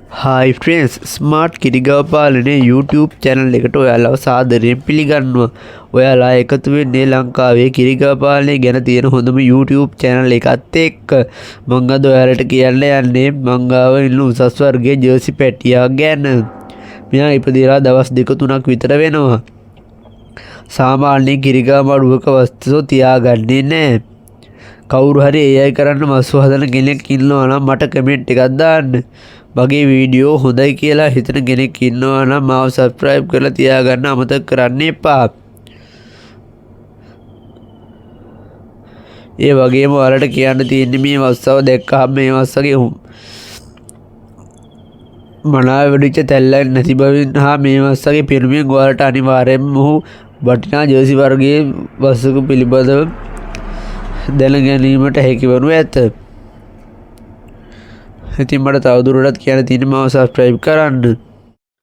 Hi friends, smart කිරිගව පාලනේ YouTube channel එකට ඔයාලව සාදරයෙන් පිළිගන්නවා. ඔයාලා එකතු වෙන්නේ ලංකාවේ කිරිගව පාලනය ගැන තියෙන හොඳම YouTube channel එකත් එක්ක. මම අද ඔයාලට කියන්න යන්නේ මං ගාව ඉන්න උසස් වර්ගයේ ජර්සි පැටියා ගැන. මෙයා ඉපදිලා දවස් 2-3ක් විතර වෙනවා. සාමාන්‍ය කිරිගව මඩුවක වස්තු තියාගන්නේ නැහැ. කවුරු හරි AI කරන්න මස්සු හදන කෙනෙක් ඉන්නවා නම් මට කමෙන්ට් එකක් දාන්න. මගේ වීඩියෝ හොඳයි කියලා හිතන කෙනෙක් ඉන්නවා නම් මාව සබ්ස්ක්‍රයිබ් කරලා තියාගන්න අමතක කරන්න එපා. ඒ වගේම ඔයාලට කියන්න තියෙන්නේ මේ වස්සව දැක්කහම මේ වස්සගේ මනාව වෙඩිච්ච තැල්ලක් නැති බවින් හා මේ වස්සගේ පිරුමියෙන් ඔයාලට අනිවාර්යයෙන්ම වටිනා ජර්සි වර්ගයේ වස්සක පිළිබඳව දැන ගැනීමට හැකිවනු ඇත. ඉතින් මට තවදුරටත් කියන්න තියෙන්නේ මාව සබ්ස්ක්‍රයිබ් කරන්න.